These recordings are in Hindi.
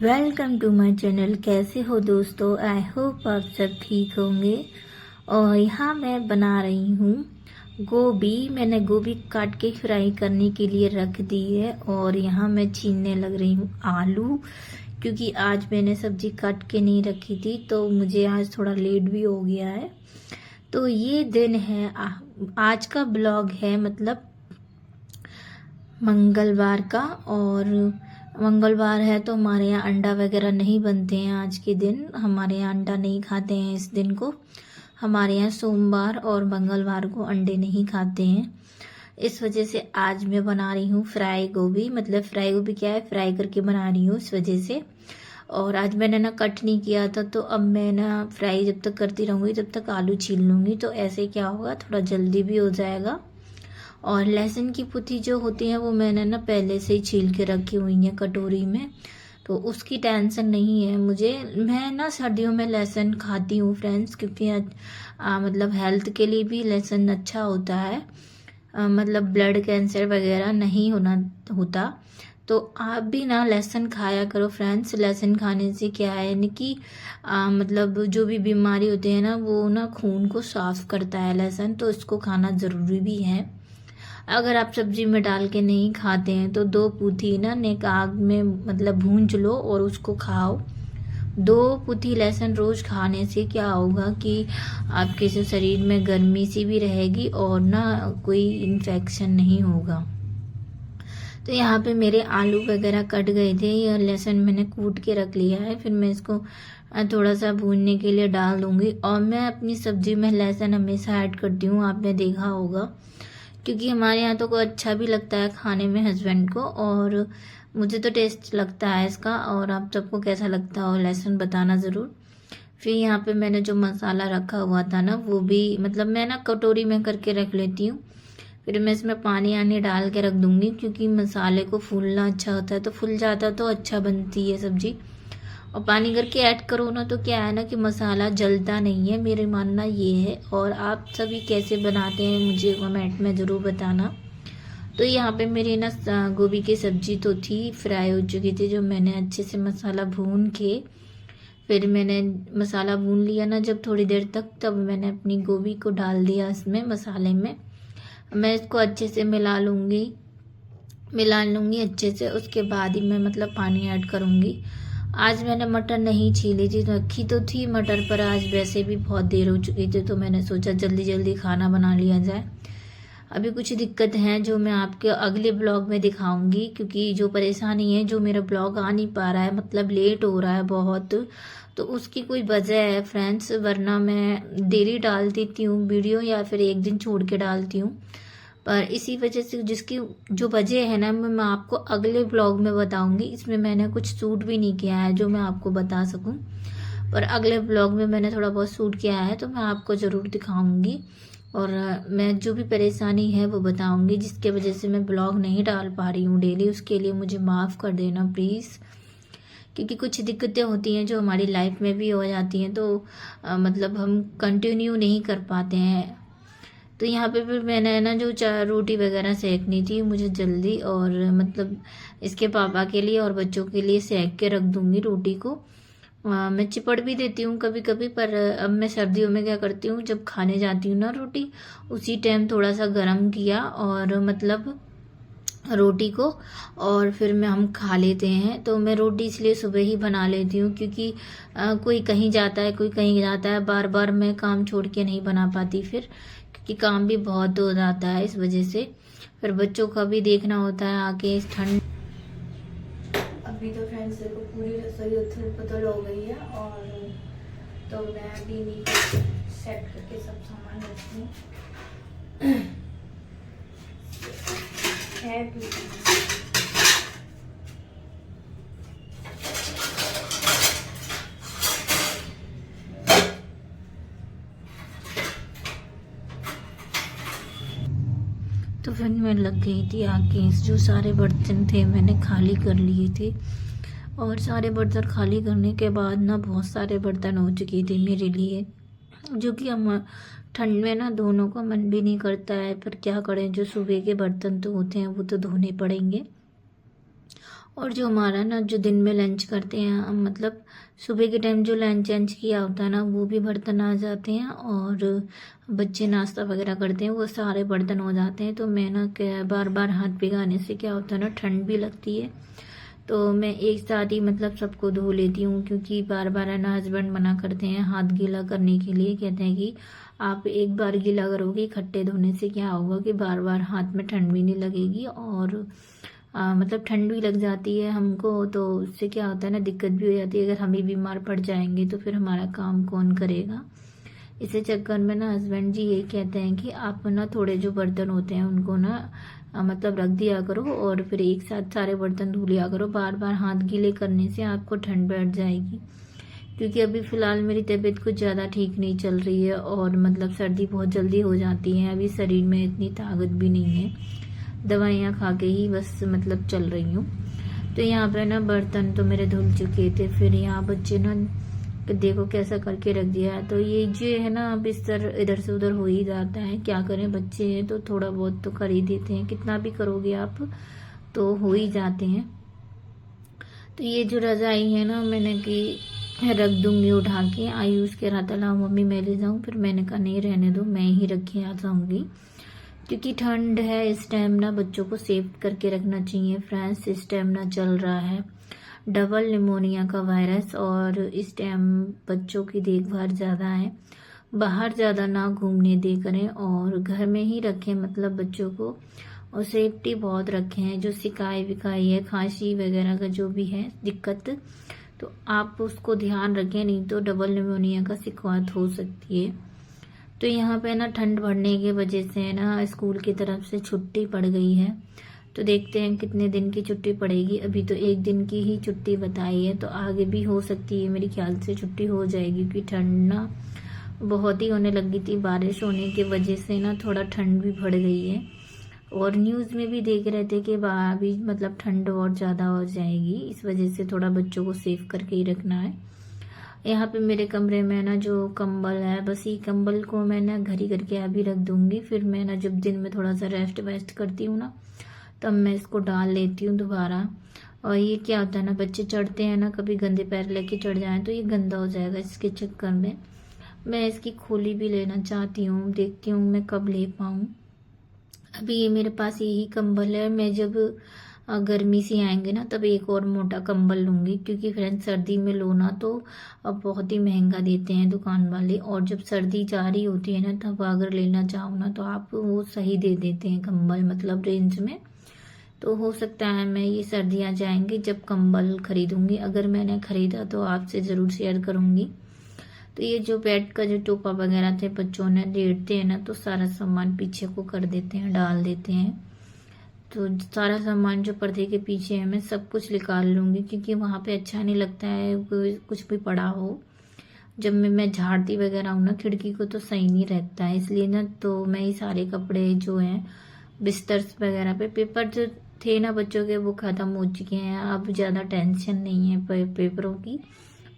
Welcome to my channel. कैसे हो दोस्तों? आई होप आप सब ठीक होंगे। और यहाँ मैं बना रही हूँ गोभी। मैंने गोभी काट के फ्राई करने के लिए रख दी है और यहाँ मैं छीलने लग रही हूँ आलू, क्योंकि आज मैंने सब्जी काट के नहीं रखी थी तो मुझे आज थोड़ा लेट भी हो गया है। तो ये दिन है, आज का ब्लॉग है मतलब मंगलवार का। और मंगलवार है तो हमारे यहाँ अंडा वगैरह नहीं बनते हैं। आज के दिन हमारे यहाँ अंडा नहीं खाते हैं। इस दिन को हमारे यहाँ सोमवार और मंगलवार को अंडे नहीं खाते हैं। इस वजह से आज मैं बना रही हूँ फ्राई गोभी। मतलब फ्राई गोभी क्या है, फ्राई करके बना रही हूँ इस वजह से। और आज मैंने ना कट नहीं किया था तो अब मैं ना फ्राई जब तक करती रहूँगी तब तक आलू छील लूँगी। तो ऐसे क्या होगा, थोड़ा जल्दी भी हो जाएगा। और लहसुन की पुथी जो होती है वो मैंने ना पहले से ही छील के रखी हुई है कटोरी में, तो उसकी टेंशन नहीं है मुझे। मैं ना सर्दियों में लहसुन खाती हूँ फ्रेंड्स, क्योंकि मतलब हेल्थ के लिए भी लहसुन अच्छा होता है। मतलब ब्लड कैंसर वगैरह नहीं होता। तो आप भी ना लहसुन खाया करो फ्रेंड्स। लहसुन खाने से क्या है न कि मतलब जो भी बीमारी होती है ना वो ना खून को साफ करता है लहसुन, तो इसको खाना ज़रूरी भी है। अगर आप सब्जी में डाल के नहीं खाते हैं तो 2 पूथी ना नेक आग में मतलब भूंज लो और उसको खाओ। 2 पूथी लहसुन रोज खाने से क्या होगा कि आपके जो शरीर में गर्मी सी भी रहेगी और ना कोई इन्फेक्शन नहीं होगा। तो यहाँ पे मेरे आलू वगैरह कट गए थे, ये लहसुन मैंने कूट के रख लिया है। फिर मैं इसको थोड़ा सा भूनने के लिए डाल दूंगी। और मैं अपनी सब्जी में लहसुन हमेशा ऐड करती हूँ, आपने देखा होगा, क्योंकि हमारे यहाँ तो को अच्छा भी लगता है खाने में हस्बैंड को, और मुझे तो टेस्ट लगता है इसका। और आप सबको कैसा लगता हो लहसुन बताना ज़रूर। फिर यहाँ पे मैंने जो मसाला रखा हुआ था ना वो भी मतलब मैं ना कटोरी में करके रख लेती हूँ। फिर मैं इसमें पानी आनी डाल के रख दूंगी, क्योंकि मसाले को फूलना अच्छा होता है। तो फूल जाता तो अच्छा बनती है सब्जी। और पानी करके ऐड करो ना तो क्या है ना कि मसाला जलता नहीं है, मेरे मानना ये है। और आप सभी कैसे बनाते हैं मुझे कमेंट में ज़रूर बताना। तो यहाँ पे मेरी ना गोभी की सब्जी तो थी, फ्राई हो चुकी थी, जो मैंने अच्छे से मसाला भून के फिर मैंने मसाला भून लिया ना जब थोड़ी देर तक, तब मैंने अपनी गोभी को डाल दिया इसमें मसाले में। मैं इसको अच्छे से मिला लूँगी अच्छे से। उसके बाद ही मैं मतलब पानी ऐड करूँगी। आज मैंने मटर नहीं छीली थी, तो रखी तो थी मटर, पर आज वैसे भी बहुत देर हो चुकी थी तो मैंने सोचा जल्दी जल्दी खाना बना लिया जाए। अभी कुछ दिक्कत हैं जो मैं आपके अगले ब्लॉग में दिखाऊंगी, क्योंकि जो परेशानी है, जो मेरा ब्लॉग आ नहीं पा रहा है, मतलब लेट हो रहा है बहुत, तो उसकी कोई वजह है फ्रेंड्स। वरना मैं डेली डाल देती हूँ वीडियो या फिर एक दिन छोड़ के डालती हूँ। पर इसी वजह से जिसकी जो वजह है ना मैं आपको अगले ब्लॉग में बताऊंगी। इसमें मैंने कुछ शूट भी नहीं किया है जो मैं आपको बता सकूं, पर अगले ब्लॉग में मैंने थोड़ा बहुत शूट किया है तो मैं आपको ज़रूर दिखाऊंगी। और मैं जो भी परेशानी है वो बताऊंगी, जिसके वजह से मैं ब्लॉग नहीं डाल पा रही हूँ डेली। उसके लिए मुझे माफ़ कर देना प्लीज़, क्योंकि कुछ दिक्कतें होती हैं जो हमारी लाइफ में भी हो जाती हैं, तो मतलब हम कंटिन्यू नहीं कर पाते हैं। तो यहाँ पे फिर मैंने ना जो रोटी वगैरह सेकनी थी मुझे जल्दी, और मतलब इसके पापा के लिए और बच्चों के लिए सेक के रख दूंगी रोटी को। मैं चिपड़ भी देती हूँ कभी कभी, पर अब मैं सर्दियों में क्या करती हूँ, जब खाने जाती हूँ ना रोटी, उसी टाइम थोड़ा सा गर्म किया और मतलब रोटी को, और फिर मैं हम खा लेते हैं। तो मैं रोटी इसलिए सुबह ही बना लेती हूँ, क्योंकि कोई कहीं जाता है कोई कहीं जाता है, बार बार मैं काम छोड़ के नहीं बना पाती फिर, क्योंकि काम भी बहुत हो जाता है इस वजह से। फिर बच्चों का भी देखना होता है आके इस ठंड। अभी तो फ्रेंड्स देखो पूरी रसोई उथल पुथल हो गई है, और तो मैं अभी नहीं सेट करके सब सामान रखती हूँ। है भी तो फिर मैं लग गई थी आके। जो सारे बर्तन थे मैंने खाली कर लिए थे, और सारे बर्तन खाली करने के बाद ना बहुत सारे बर्तन हो चुके थे मेरे लिए, जो कि हम ठंड में ना धोने का मन भी नहीं करता है, पर क्या करें, जो सुबह के बर्तन तो होते हैं वो तो धोने पड़ेंगे। और जो हमारा ना जो दिन में लंच करते हैं हम, मतलब सुबह के टाइम जो लंच किया होता है ना, वो भी बर्तन आ जाते हैं, और बच्चे नाश्ता वगैरह करते हैं वो सारे बर्तन हो जाते हैं। तो मैं ना क्या बार बार हाथ भिगाने से क्या होता है ना, ठंड भी लगती है, तो मैं एक साथ ही मतलब सबको धो लेती हूँ, क्योंकि बार बार है ना हस्बैंड मना करते हैं हाथ गीला करने के लिए। कहते हैं कि आप एक बार गीला करोगे इकट्ठे धोने से क्या होगा कि बार बार हाथ में ठंड भी नहीं लगेगी, और मतलब ठंड भी लग जाती है हमको, तो उससे क्या होता है ना दिक्कत भी हो जाती है। अगर हम ही बीमार पड़ जाएंगे तो फिर हमारा काम कौन करेगा। इसी चक्कर में ना हस्बैंड जी ये कहते हैं कि आप ना थोड़े जो बर्तन होते हैं उनको ना मतलब रख दिया करो, और फिर एक साथ सारे बर्तन धो लिया करो। बार बार हाथ गीले करने से आपको ठंड बैठ जाएगी, क्योंकि अभी फ़िलहाल मेरी तबीयत कुछ ज़्यादा ठीक नहीं चल रही है, और मतलब सर्दी बहुत जल्दी हो जाती है। अभी शरीर में इतनी ताकत भी नहीं है, दवाइयाँ खा के ही बस मतलब चल रही हूँ। तो यहाँ पे ना बर्तन तो मेरे धुल चुके थे, फिर यहाँ बच्चे ना देखो कैसा करके रख दिया है। तो ये जो है ना बिस्तर इधर से उधर हो ही जाता है, क्या करें, बच्चे हैं तो थोड़ा बहुत तो कर ही देते हैं, कितना भी करोगे आप तो हो ही जाते हैं। तो ये जो रजाई है ना मैंने कि रख दूंगी उठा के। आयुष कह रहा था लाओ मम्मी मैं ले जाऊँ, फिर मैंने कहा नहीं रहने दो, मैं ही रख के आ जाऊंगी, क्योंकि ठंड है इस टाइम ना बच्चों को सेव करके रखना चाहिए। फ्रेंड्स इस टाइम ना चल रहा है डबल निमोनिया का वायरस, और इस टाइम बच्चों की देखभाल ज़्यादा है, बाहर ज़्यादा ना घूमने दे करें, और घर में ही रखें मतलब बच्चों को, और सेफ्टी बहुत रखें। जो सिकाई विकाई है, खांसी वगैरह का जो भी है दिक्कत, तो आप उसको ध्यान रखें, नहीं तो डबल निमोनिया का शिकायत हो सकती है। तो यहाँ पे ना ठंड बढ़ने की वजह से ना स्कूल की तरफ से छुट्टी पड़ गई है, तो देखते हैं कितने दिन की छुट्टी पड़ेगी। अभी तो एक दिन की ही छुट्टी बताई है, तो आगे भी हो सकती है, मेरे ख्याल से छुट्टी हो जाएगी, क्योंकि ठंड ना बहुत ही होने लगी थी। बारिश होने की वजह से ना थोड़ा ठंड भी बढ़ गई है, और न्यूज़ में भी देख रहे थे कि अभी मतलब ठंड और ज़्यादा हो जाएगी, इस वजह से थोड़ा बच्चों को सेफ करके ही रखना है। यहाँ पे मेरे कमरे में ना जो कंबल है, बस ये कंबल को मैं ना घड़ी करके अभी रख दूंगी, फिर मैं ना जब दिन में थोड़ा सा रेस्ट वेस्ट करती हूँ ना, तब मैं इसको डाल लेती हूँ दोबारा। और ये क्या होता है ना, बच्चे चढ़ते हैं ना, कभी गंदे पैर लेके चढ़ जाएं तो ये गंदा हो जाएगा, इसके चक्कर में मैं इसकी खोली भी लेना चाहती हूँ, देखती हूँ मैं कब ले पाऊँ। अभी ये मेरे पास यही कंबल है, मैं जब गर्मी से आएंगे ना तब एक और मोटा कंबल लूंगी, क्योंकि फ्रेंड सर्दी में लो ना तो अब बहुत ही महंगा देते हैं दुकान वाले, और जब सर्दी जा रही होती है ना तब अगर लेना चाहो ना तो आप वो सही दे देते हैं कंबल, मतलब रेंज में। तो हो सकता है मैं ये सर्दियाँ जाएंगी जब कंबल खरीदूंगी, अगर मैंने खरीदा तो आपसे ज़रूर शेयर करूंगी। तो ये जो बेड का जो टोपा वगैरह थे बच्चों ने लेटते हैं ना तो सारा सामान पीछे को कर देते हैं, डाल देते हैं, तो सारा सामान जो पर्दे के पीछे है मैं सब कुछ निकाल लूंगी, क्योंकि वहाँ पे अच्छा नहीं लगता है कुछ भी पड़ा हो। जब मैं झाड़ती वगैरह हूँ ना खिड़की को तो सही नहीं रहता है, इसलिए ना तो मैं ये सारे कपड़े जो हैं बिस्तर वगैरह पे, पेपर जो थे ना बच्चों के वो ख़त्म हो चुके हैं, अब ज़्यादा टेंशन नहीं है पेपरों की।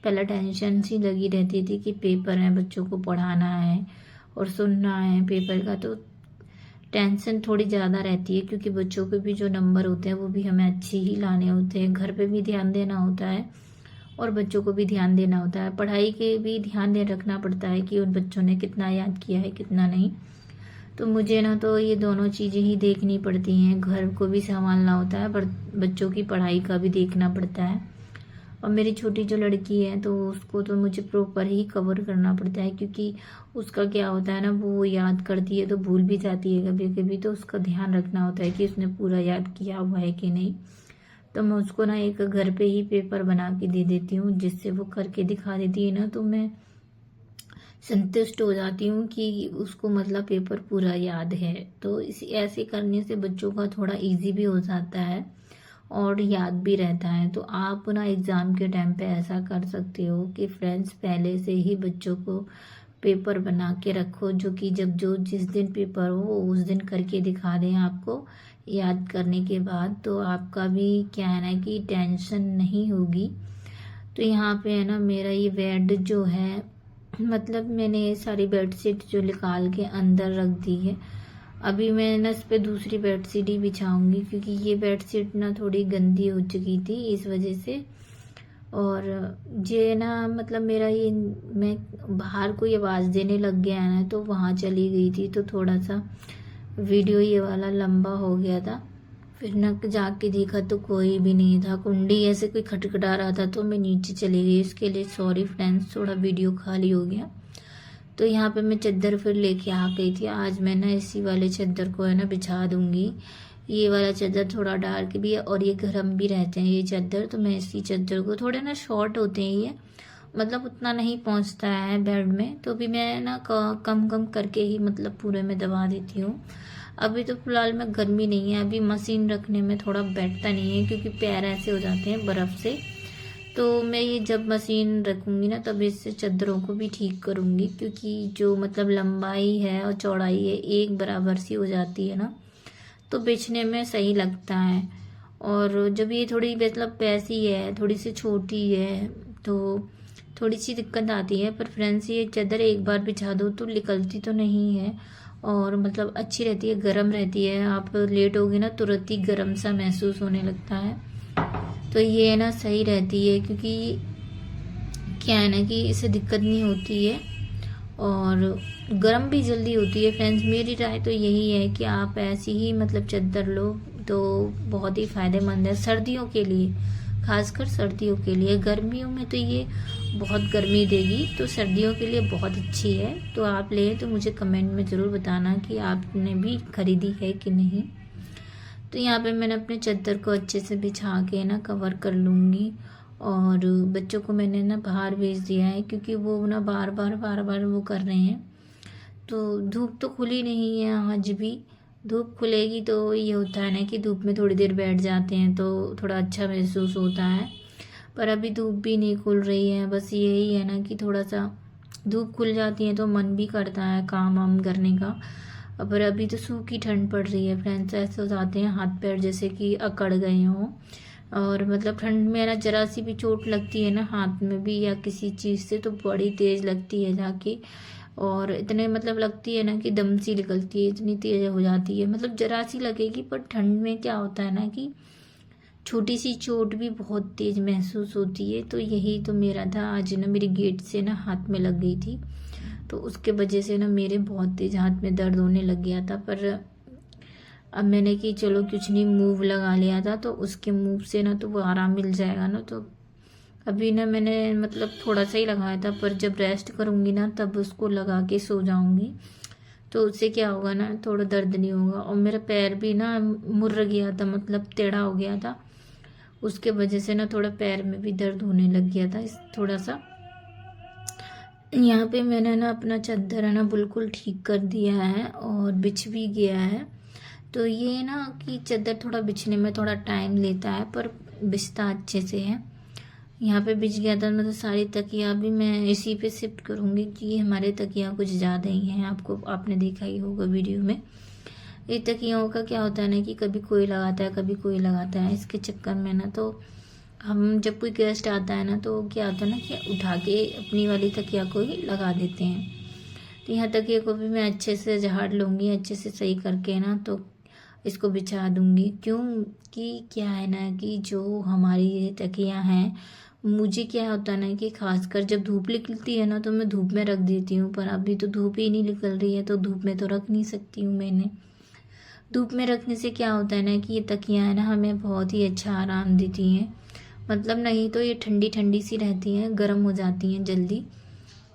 पहले टेंशन सी लगी रहती थी कि पेपर है, बच्चों को पढ़ाना है और सुनना है पेपर का, तो टेंशन थोड़ी ज़्यादा रहती है, क्योंकि बच्चों के भी जो नंबर होते हैं वो भी हमें अच्छे ही लाने होते हैं, घर पे भी ध्यान देना होता है और बच्चों को भी ध्यान देना होता है, पढ़ाई के भी ध्यान दे रखना पड़ता है कि उन बच्चों ने कितना याद किया है कितना नहीं। तो मुझे ना तो ये दोनों चीज़ें ही देखनी पड़ती हैं, घर को भी संभालना होता है पर बच्चों की पढ़ाई का भी देखना पड़ता है। और मेरी छोटी जो लड़की है तो उसको तो मुझे प्रॉपर ही कवर करना पड़ता है, क्योंकि उसका क्या होता है ना वो याद करती है तो भूल भी जाती है कभी कभी, तो उसका ध्यान रखना होता है कि उसने पूरा याद किया हुआ है कि नहीं। तो मैं उसको ना एक घर पे ही पेपर बना के दे देती हूँ, जिससे वो करके दिखा देती है ना, तो मैं संतुष्ट हो जाती हूँ कि उसको मतलब पेपर पूरा याद है। तो इस ऐसे करने से बच्चों का थोड़ा इजी भी हो जाता है और याद भी रहता है। तो आप ना एग्ज़ाम के टाइम पे ऐसा कर सकते हो कि फ्रेंड्स पहले से ही बच्चों को पेपर बना के रखो, जो कि जब जो जिस दिन पेपर हो उस दिन करके दिखा दें आपको याद करने के बाद, तो आपका भी क्या है ना कि टेंशन नहीं होगी। तो यहाँ पे है ना मेरा ये बेड जो है, मतलब मैंने सारी बेडशीट जो निकाल के अंदर रख दी है, अभी मैं ना इस पे दूसरी बेडशीट ही बिछाऊंगी, क्योंकि ये बेडशीट ना थोड़ी गंदी हो चुकी थी इस वजह से। और ये ना मतलब मेरा ये, मैं बाहर कोई आवाज़ देने लग गया है ना, तो वहाँ चली गई थी, तो थोड़ा सा वीडियो ये वाला लंबा हो गया था। फिर ना जाके देखा तो कोई भी नहीं था, कुंडी ऐसे कोई खटखटा रहा था, तो मैं नीचे चली गई। इसके लिए सॉरी फ्रेंड्स, थोड़ा वीडियो खाली हो गया। तो यहाँ पे मैं चादर फिर लेके आ गई थी। आज मैं ना इसी वाले चादर को है ना बिछा दूंगी। ये वाला चादर थोड़ा डार्क भी है और ये गर्म भी रहते हैं ये चादर, तो मैं इसी चादर को, थोड़े ना शॉर्ट होते हैं ये, मतलब उतना नहीं पहुँचता है बेड में, तो भी मैं ना कम कम करके ही मतलब पूरे में दबा देती हूँ। अभी तो फिलहाल में गर्मी नहीं है, अभी मशीन रखने में थोड़ा बैठता नहीं है, क्योंकि पैर ऐसे हो जाते हैं बर्फ़ से। तो मैं ये जब मशीन रखूँगी ना, तब इससे चादरों को भी ठीक करूँगी, क्योंकि जो मतलब लंबाई है और चौड़ाई है एक बराबर सी हो जाती है ना, तो बिछने में सही लगता है। और जब ये थोड़ी मतलब पैसी है, थोड़ी सी छोटी है, तो थोड़ी सी दिक्कत आती है। पर फ्रेंड्स, ये चादर एक बार बिछा दो तो निकलती तो नहीं है, और मतलब अच्छी रहती है, गर्म रहती है। आप लेटोगे ना तुरंत ही गर्म सा महसूस होने लगता है, तो ये ना सही रहती है, क्योंकि क्या है ना कि इससे दिक्कत नहीं होती है और गर्म भी जल्दी होती है। फ्रेंड्स, मेरी राय तो यही है कि आप ऐसी ही मतलब चादर लो, तो बहुत ही फ़ायदेमंद है सर्दियों के लिए, खासकर सर्दियों के लिए। गर्मियों में तो ये बहुत गर्मी देगी, तो सर्दियों के लिए बहुत अच्छी है। तो आप लें तो मुझे कमेंट में ज़रूर बताना कि आपने भी खरीदी है कि नहीं। तो यहाँ पे मैंने अपने चादर को अच्छे से बिछा के ना कवर कर लूँगी। और बच्चों को मैंने ना बाहर भेज दिया है, क्योंकि वो ना बार बार वो कर रहे हैं। तो धूप तो खुली नहीं है आज भी, धूप खुलेगी तो ये होता है ना कि धूप में थोड़ी देर बैठ जाते हैं तो थोड़ा अच्छा महसूस होता है। पर अभी धूप भी नहीं खुल रही है, बस यही है ना कि थोड़ा सा धूप खुल जाती है तो मन भी करता है काम वाम करने का। पर अभी तो सूखी ठंड पड़ रही है फ्रेंड्स, ऐसे हो जाते हैं हाथ पैर जैसे कि अकड़ गए हों। और मतलब ठंड में ना जरा सी भी चोट लगती है ना हाथ में भी या किसी चीज़ से, तो बड़ी तेज़ लगती है जाके, और इतने मतलब लगती है ना कि दम सी निकलती है, इतनी तेज़ हो जाती है। मतलब जरा सी लगेगी, पर ठंड में क्या होता है ना कि छोटी सी चोट भी बहुत तेज़ महसूस होती है। तो यही तो मेरा था आज ना, मेरी गेट से ना हाथ में लग गई थी, तो उसके वजह से ना मेरे बहुत तेज़ हाथ में दर्द होने लग गया था। पर अब मैंने कि चलो कुछ नहीं, मूव लगा लिया था, तो उसके मूव से ना तो वो आराम मिल जाएगा ना। तो अभी ना मैंने मतलब थोड़ा सा ही लगाया था, पर जब रेस्ट करूँगी ना तब उसको लगा के सो जाऊँगी, तो उससे क्या होगा ना, थोड़ा दर्द नहीं होगा। और मेरा पैर भी ना मुर्र गया था, मतलब टेढ़ा हो गया था, उसके वजह से ना थोड़ा पैर में भी दर्द होने लग गया था इस थोड़ा सा। यहाँ पे मैंने ना अपना चादर है ना बिल्कुल ठीक कर दिया है और बिछ भी गया है। तो ये ना कि चादर थोड़ा बिछने में थोड़ा टाइम लेता है, पर बिछता अच्छे से है। यहाँ पे बिछ गया था, मतलब सारी तकिया भी मैं इसी पे शिफ्ट करूँगी, कि हमारे तकिया कुछ ज़्यादा ही हैं, आपने देखा ही होगा वीडियो में। ये तकियों का क्या होता है ना कि कभी कोई लगाता है कभी कोई लगाता है, इसके चक्कर में ना तो हम जब कोई गेस्ट आता है ना, तो क्या होता है ना कि उठा के अपनी वाली तकिया को ही लगा देते हैं। तो यहाँ तकिया को भी मैं अच्छे से झाड़ लूँगी, अच्छे से सही करके ना, तो इसको बिछा दूँगी। क्यों कि क्या है ना कि जो हमारी ये तकिया हैं, मुझे क्या होता है ना कि खासकर जब धूप निकलती है ना, तो मैं धूप में रख देती हूँ। पर अभी तो धूप ही नहीं निकल रही है, तो धूप में तो रख नहीं सकती हूँ मैंने। धूप में रखने से क्या होता है ना कि ये तकियाँ है ना हमें बहुत ही अच्छा आराम देती हैं। मतलब नहीं तो ये ठंडी ठंडी सी रहती हैं, गर्म हो जाती हैं जल्दी,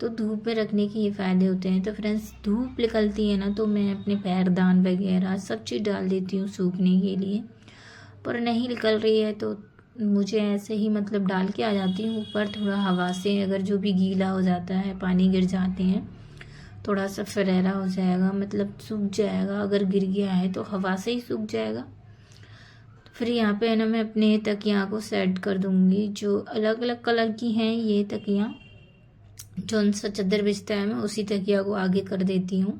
तो धूप में रखने के ये फ़ायदे होते हैं। तो फ्रेंड्स, धूप निकलती है ना तो मैं अपने पैरदान वगैरह सब चीज़ डाल देती हूँ सूखने के लिए। पर नहीं निकल रही है तो मुझे ऐसे ही मतलब डाल के आ जाती हूँ ऊपर, थोड़ा हवा से अगर जो भी गीला हो जाता है, पानी गिर जाते हैं, थोड़ा सा फरेरा हो जाएगा, मतलब सूख जाएगा। अगर गिर गया है तो हवा से ही सूख जाएगा। फिर यहाँ पे है ना मैं अपने तकिया को सेट कर दूँगी। जो अलग अलग कलर की हैं ये तकियाँ, जो सा चादर बिछता है मैं उसी तकिया को आगे कर देती हूँ।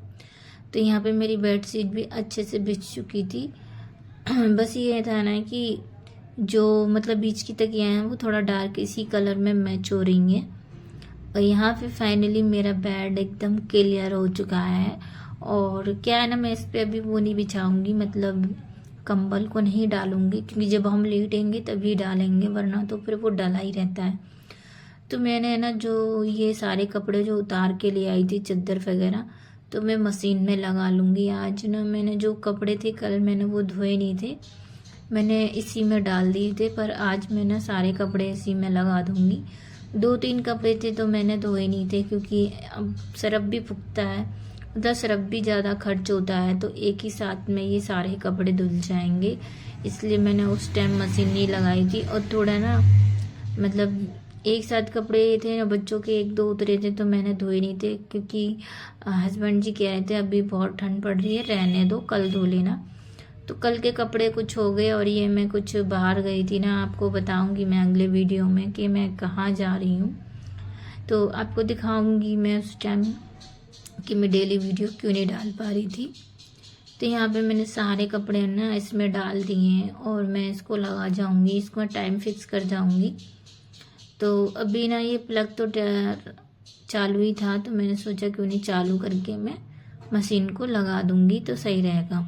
तो यहाँ पे मेरी बेड शीट भी अच्छे से बिछ चुकी थी। बस ये था ना कि जो मतलब बीच की तकियाँ हैं वो थोड़ा डार्क इसी कलर में मैच हो रही हैं। और यहाँ पे फाइनली मेरा बेड एकदम क्लियर हो चुका है। और क्या है ना, मैं इस पे अभी वो नहीं बिछाऊंगी, मतलब कंबल को नहीं डालूंगी, क्योंकि जब हम लेटेंगे तभी डालेंगे, वरना तो फिर वो डला ही रहता है। तो मैंने ना जो ये सारे कपड़े जो उतार के ले आई थी, चादर वगैरह, तो मैं मशीन में लगा लूँगी। आज ना मैंने जो कपड़े थे कल मैंने वो धोए नहीं थे, मैंने इसी में डाल दिए थे, पर आज मैं ना सारे कपड़े इसी में लगा दूँगी। 2-3 कपड़े थे तो मैंने धोए नहीं थे, क्योंकि अब सरफ भी फूकता है, मतलब सरफ भी ज़्यादा खर्च होता है, तो एक ही साथ में ये सारे कपड़े धुल जाएंगे, इसलिए मैंने उस टाइम मशीन नहीं लगाई थी। और थोड़ा ना मतलब एक साथ कपड़े थे ना बच्चों के, 1-2 उतरे थे तो मैंने धोए नहीं थे, क्योंकि हस्बैंड जी कह रहे थे अभी बहुत ठंड पड़ रही है, रहने दो, कल धो लेना। तो कल के कपड़े कुछ हो गए, और ये मैं कुछ बाहर गई थी ना, आपको बताऊंगी मैं अगले वीडियो में कि मैं कहाँ जा रही हूँ, तो आपको दिखाऊंगी मैं उस टाइम कि मैं डेली वीडियो क्यों नहीं डाल पा रही थी। तो यहाँ पे मैंने सारे कपड़े ना इसमें डाल दिए हैं, और मैं इसको लगा जाऊंगी, इसको मैं टाइम फिक्स कर जाऊंगी। तो अभी ना ये प्लग तो चालू ही था, तो मैंने सोचा क्यों नहीं चालू करके मैं मशीन को लगा दूंगी तो सही रहेगा।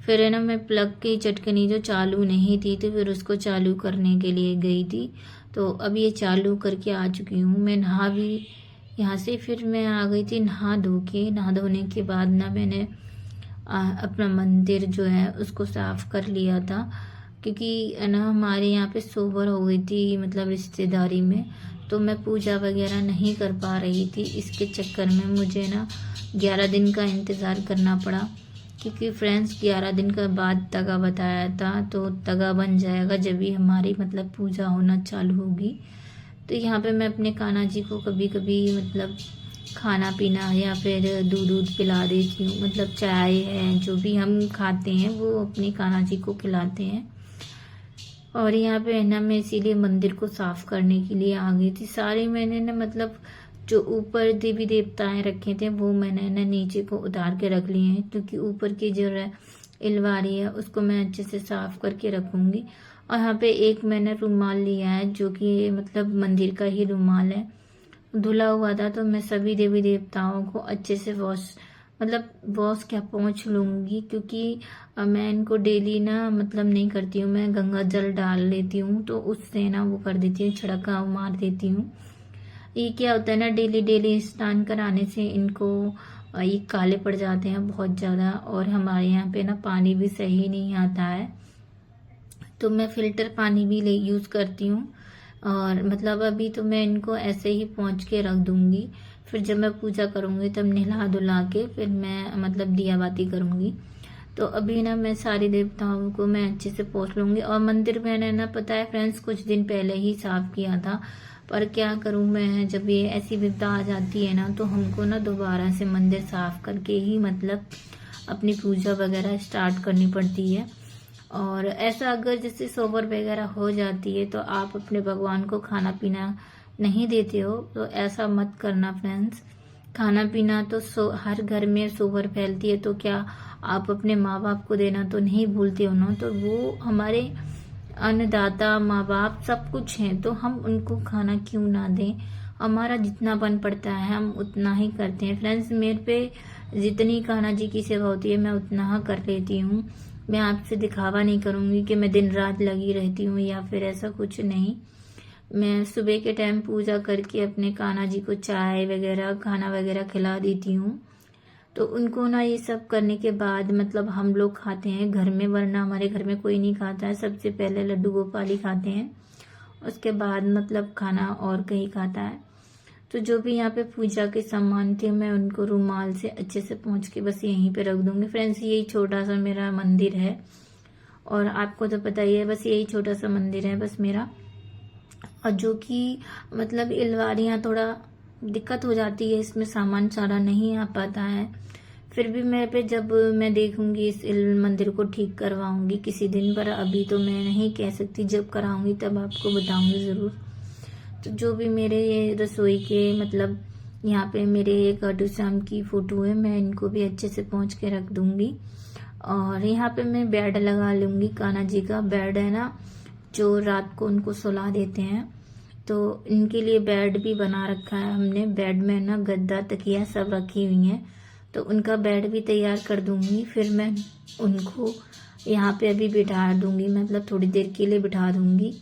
फिर है ना मैं प्लग की चटकनी जो चालू नहीं थी, तो फिर उसको चालू करने के लिए गई थी, तो अब ये चालू करके आ चुकी हूँ। मैं नहा भी यहाँ से फिर मैं आ गई थी नहा धोने के बाद ना मैंने अपना मंदिर जो है उसको साफ कर लिया था, क्योंकि है ना हमारे यहाँ पे सोबर हो गई थी, मतलब रिश्तेदारी में, तो मैं पूजा वगैरह नहीं कर पा रही थी। इसके चक्कर में मुझे ना 11 दिन का इंतज़ार करना पड़ा, क्योंकि फ्रेंड्स 11 दिन के बाद तगा बताया था, तो तगा बन जाएगा जब भी हमारी मतलब पूजा होना चालू होगी। तो यहाँ पे मैं अपने कान्हा जी को कभी कभी मतलब खाना पीना या फिर दूध पिला देती हूँ, मतलब चाय है जो भी हम खाते हैं वो अपने कान्हा जी को खिलाते हैं। और यहाँ पे है ना मैं इसीलिए मंदिर को साफ करने के लिए आ गई थी। सारे मैंने ना मतलब जो ऊपर देवी देवताएं रखे थे वो मैंने ना नीचे को उतार के रख लिए हैं, क्योंकि ऊपर की जो अलमारी है उसको मैं अच्छे से साफ करके रखूंगी। और यहाँ पे एक मैंने रुमाल लिया है जो कि मतलब मंदिर का ही रुमाल है, धुला हुआ था, तो मैं सभी देवी देवताओं को अच्छे से वॉश क्या पोंछ लूंगी, क्योंकि मैं इनको डेली ना मतलब नहीं करती हूँ, मैं गंगा जल डाल लेती हूँ, तो उससे ना वो कर देती हूँ, छिड़काव मार देती हूँ। ये क्या होता है ना, डेली डेली स्नान कराने से इनको ये काले पड़ जाते हैं बहुत ज़्यादा, और हमारे यहाँ पे ना पानी भी सही नहीं आता है, तो मैं फ़िल्टर पानी भी यूज़ करती हूँ। और मतलब अभी तो मैं इनको ऐसे ही पोंछ के रख दूंगी, फिर जब मैं पूजा करूंगी तब नहला धुला के फिर मैं मतलब दिया बाती करूंगी। तो अभी ना मैं सारी देवताओं को मैं अच्छे से पोंछ लूंगी। और मंदिर मैंने ना पता है फ्रेंड्स कुछ दिन पहले ही साफ किया था, पर क्या करूं मैं, जब ये ऐसी विपदा आ जाती है ना तो हमको ना दोबारा से मंदिर साफ करके ही मतलब अपनी पूजा वगैरह स्टार्ट करनी पड़ती है। और ऐसा अगर जैसे सोबर वगैरह हो जाती है तो आप अपने भगवान को खाना पीना नहीं देते हो, तो ऐसा मत करना फ्रेंड्स। खाना पीना तो हर घर में सोबर फैलती है, तो क्या आप अपने माँ बाप को देना तो नहीं भूलते हो ना, तो वो हमारे अन्नदाता माँ बाप सब कुछ हैं, तो हम उनको खाना क्यों ना दें। हमारा जितना बन पड़ता है हम उतना ही करते हैं फ्रेंड्स। मेरे पे जितनी कान्हा जी की सेवा होती है मैं उतना कर लेती हूँ। मैं आपसे दिखावा नहीं करूंगी कि मैं दिन रात लगी रहती हूँ या फिर ऐसा कुछ नहीं। मैं सुबह के टाइम पूजा करके अपने कान्हा जी को चाय वगैरह खाना वगैरह खिला देती हूँ, तो उनको ना ये सब करने के बाद मतलब हम लोग खाते हैं घर में, वरना हमारे घर में कोई नहीं खाता है। सबसे पहले लड्डू गोपाल ही खाते हैं, उसके बाद मतलब खाना और कहीं खाता है। तो जो भी यहाँ पे पूजा के सामान थे मैं उनको रुमाल से अच्छे से पोंछ के बस यहीं पे रख दूंगी फ्रेंड्स। यही छोटा सा मेरा मंदिर है, और आपको तो पता ही है, बस यही छोटा सा मंदिर है बस मेरा। और जो कि मतलब अलमारियाँ थोड़ा दिक्कत हो जाती है, इसमें सामान सारा नहीं आ पाता है। फिर भी मैं पे जब मैं देखूंगी इस मंदिर को ठीक करवाऊंगी किसी दिन, पर अभी तो मैं नहीं कह सकती, जब कराऊंगी तब आपको बताऊंगी ज़रूर। तो जो भी मेरे ये रसोई के मतलब यहाँ पे मेरे एक खाटू श्याम की फ़ोटो है, मैं इनको भी अच्छे से पोंछ के रख दूंगी। और यहाँ पे मैं बेड लगा लूँगी, कान्हा जी का बेड है ना जो रात को उनको सुला देते हैं, तो इनके लिए बेड भी बना रखा है हमने। बेड में ना गद्दा तकिया सब रखी हुई हैं, तो उनका बेड भी तैयार कर दूंगी। फिर मैं उनको यहाँ पे अभी बिठा दूंगी, मतलब थोड़ी देर के लिए बिठा दूंगी।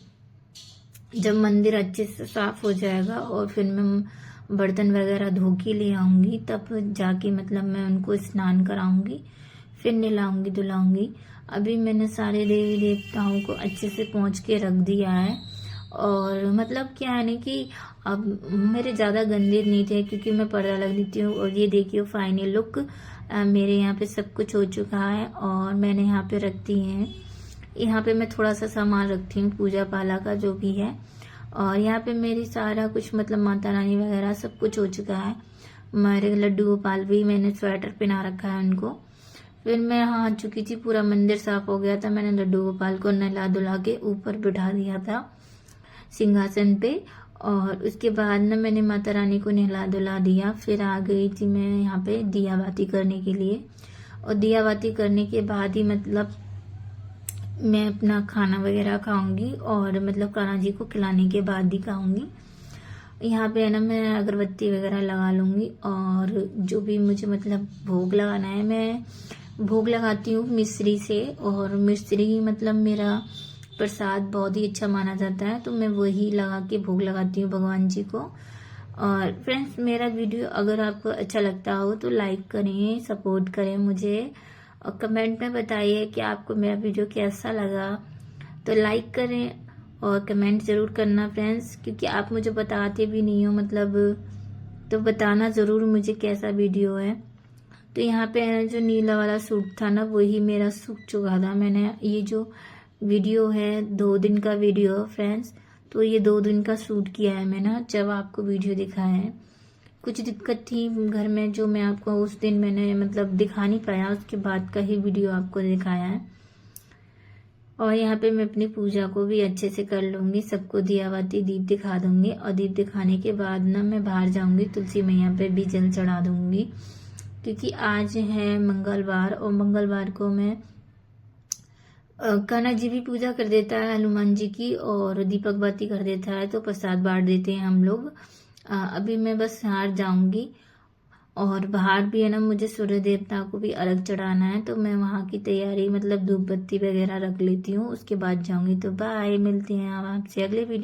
जब मंदिर अच्छे से साफ हो जाएगा और फिर मैं बर्तन वगैरह धो के ले आऊंगी, तब जाके मतलब मैं उनको स्नान कराऊंगी, फिर नहलाऊंगी धुलाऊंगी। अभी मैंने सारे देवी देवताओं को अच्छे से पोंछ के रख दिया है। और मतलब क्या है ना कि अब मेरे ज़्यादा गंदे नहीं थे, क्योंकि मैं पर्दा लग देती हूँ। और ये देखिए फाइनल लुक, मेरे यहाँ पे सब कुछ हो चुका है और मैंने यहाँ पे रख दी है। यहाँ पे मैं थोड़ा सा सामान रखती हूँ पूजा पाला का जो भी है। और यहाँ पे मेरी सारा कुछ मतलब माता रानी वगैरह सब कुछ हो चुका है। मेरे लड्डू गोपाल भी मैंने स्वेटर पहना रखा है उनको। फिर मैं यहाँ आ चुकी थी, पूरा मंदिर साफ हो गया था। मैंने लड्डू गोपाल को नहला धुला के ऊपर बिठा दिया था सिंहासन पे। और उसके बाद ना मैंने माता रानी को नहला धुला दिया। फिर आ गई थी मैं यहाँ पे दिया बाती करने के लिए। और दिया बाती करने के बाद ही मतलब मैं अपना खाना वगैरह खाऊंगी, और मतलब कान्हा जी को खिलाने के बाद ही खाऊंगी। यहाँ पे है ना मैं अगरबत्ती वगैरह लगा लूंगी। और जो भी मुझे मतलब भोग लगाना है, मैं भोग लगाती हूँ मिश्री से। और मिश्री मतलब मेरा प्रसाद बहुत ही अच्छा माना जाता है, तो मैं वही लगा के भोग लगाती हूँ भगवान जी को। और फ्रेंड्स, मेरा वीडियो अगर आपको अच्छा लगता हो तो लाइक करें, सपोर्ट करें मुझे, और कमेंट में बताइए कि आपको मेरा वीडियो कैसा लगा। तो लाइक करें और कमेंट ज़रूर करना फ्रेंड्स, क्योंकि आप मुझे बताते भी नहीं हो मतलब, तो बताना ज़रूर मुझे कैसा वीडियो है। तो यहाँ पे जो नीला वाला सूट था ना, वही मेरा सूख चुका था। मैंने ये जो वीडियो है 2 दिन का वीडियो है फ्रेंड्स, तो ये 2 दिन का शूट किया है मैंने, जब आपको वीडियो दिखाया है। कुछ दिक्कत थी घर में जो मैं आपको उस दिन मैंने मतलब दिखा नहीं पाया, उसके बाद का ही वीडियो आपको दिखाया है। और यहाँ पे मैं अपनी पूजा को भी अच्छे से कर लूंगी, सबको दियाबाती दीप दिखा दूंगी। और दीप दिखाने के बाद ना मैं बाहर जाऊंगी, तुलसी मैया पे भी जल चढ़ा दूंगी, क्योंकि आज है मंगलवार। और मंगलवार को मैं कान्हा जी भी पूजा कर देता है, हनुमान जी की, और दीपक बाती कर देता है, तो प्रसाद बांट देते हैं हम लोग। अभी मैं बस बाहर जाऊंगी, और बाहर भी है ना मुझे सूर्य देवता को भी अर्घ चढ़ाना है, तो मैं वहां की तैयारी मतलब धूप बत्ती वगैरह रख लेती हूँ, उसके बाद जाऊंगी। तो बाय, मिलते हैं आपसे अगले वीडियो।